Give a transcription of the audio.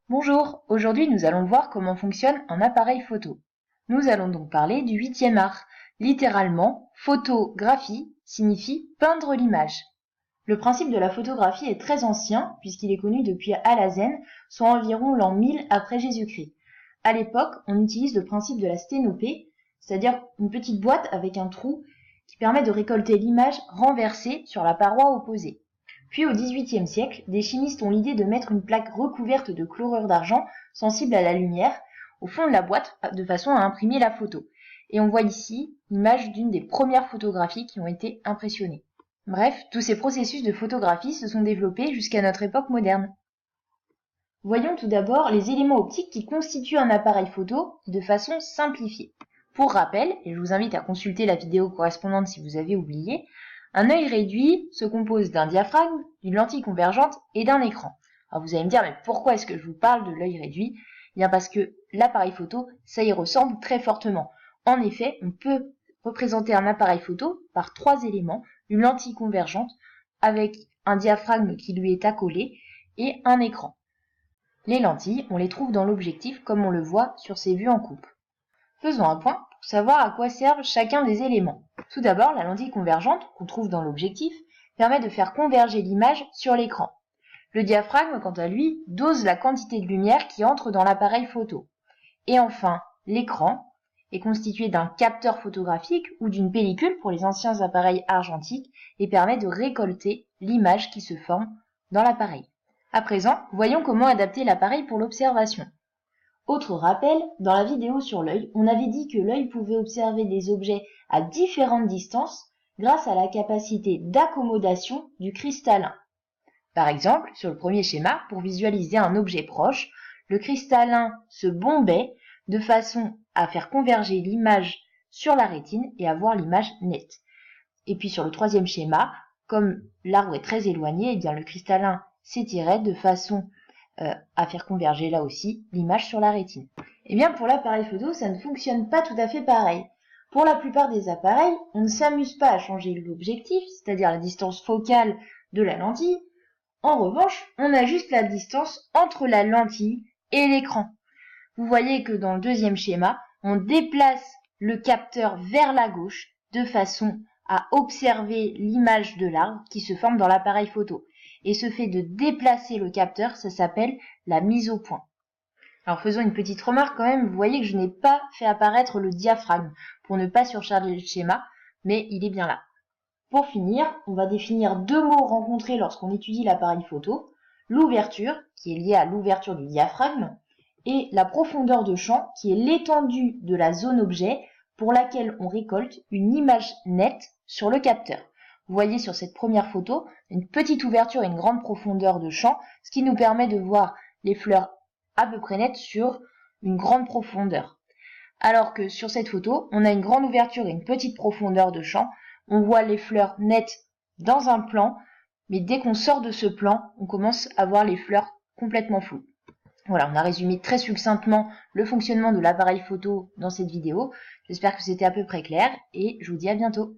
Bonjour, aujourd'hui nous allons voir comment fonctionne un appareil photo. Nous allons donc parler du 8e art. Littéralement, photographie signifie peindre l'image. Le principe de la photographie est très ancien puisqu'il est connu depuis Alhazen, soit environ l'an 1000 après Jésus-Christ. À l'époque, on utilise le principe de la sténopée, c'est-à-dire une petite boîte avec un trou qui permet de récolter l'image renversée sur la paroi opposée. Puis au XVIIIe siècle, des chimistes ont l'idée de mettre une plaque recouverte de chlorure d'argent sensible à la lumière au fond de la boîte de façon à imprimer la photo. Et on voit ici l'image d'une des premières photographies qui ont été impressionnées. Bref, tous ces processus de photographie se sont développés jusqu'à notre époque moderne. Voyons tout d'abord les éléments optiques qui constituent un appareil photo de façon simplifiée. Pour rappel, et je vous invite à consulter la vidéo correspondante si vous avez oublié, un œil réduit se compose d'un diaphragme, d'une lentille convergente et d'un écran. Alors vous allez me dire, mais pourquoi est-ce que je vous parle de l'œil réduit ? Eh bien parce que l'appareil photo, ça y ressemble très fortement. En effet, on peut représenter un appareil photo par trois éléments, une lentille convergente avec un diaphragme qui lui est accolé et un écran. Les lentilles, on les trouve dans l'objectif comme on le voit sur ces vues en coupe. Faisons un point pour savoir à quoi servent chacun des éléments. Tout d'abord, la lentille convergente, qu'on trouve dans l'objectif, permet de faire converger l'image sur l'écran. Le diaphragme, quant à lui, dose la quantité de lumière qui entre dans l'appareil photo. Et enfin, l'écran est constitué d'un capteur photographique ou d'une pellicule pour les anciens appareils argentiques et permet de récolter l'image qui se forme dans l'appareil. À présent, voyons comment adapter l'appareil pour l'observation. Autre rappel, dans la vidéo sur l'œil, on avait dit que l'œil pouvait observer des objets à différentes distances grâce à la capacité d'accommodation du cristallin. Par exemple, sur le premier schéma, pour visualiser un objet proche, le cristallin se bombait de façon à faire converger l'image sur la rétine et avoir l'image nette. Et puis sur le troisième schéma, comme l'arbre est très éloigné, eh bien le cristallin s'étirait de façon à faire converger là aussi l'image sur la rétine. Et bien pour l'appareil photo, ça ne fonctionne pas tout à fait pareil. Pour la plupart des appareils, on ne s'amuse pas à changer l'objectif, c'est-à-dire la distance focale de la lentille. En revanche, on ajuste la distance entre la lentille et l'écran. Vous voyez que dans le deuxième schéma, on déplace le capteur vers la gauche de façon à observer l'image de l'arbre qui se forme dans l'appareil photo. Et ce fait de déplacer le capteur, ça s'appelle la mise au point. Alors faisons une petite remarque quand même, vous voyez que je n'ai pas fait apparaître le diaphragme pour ne pas surcharger le schéma, mais il est bien là. Pour finir, on va définir deux mots rencontrés lorsqu'on étudie l'appareil photo, l'ouverture, qui est liée à l'ouverture du diaphragme, et la profondeur de champ, qui est l'étendue de la zone objet pour laquelle on récolte une image nette sur le capteur. Vous voyez sur cette première photo, une petite ouverture et une grande profondeur de champ, ce qui nous permet de voir les fleurs à peu près nettes sur une grande profondeur. Alors que sur cette photo, on a une grande ouverture et une petite profondeur de champ, on voit les fleurs nettes dans un plan, mais dès qu'on sort de ce plan, on commence à voir les fleurs complètement floues. Voilà, on a résumé très succinctement le fonctionnement de l'appareil photo dans cette vidéo. J'espère que c'était à peu près clair et je vous dis à bientôt.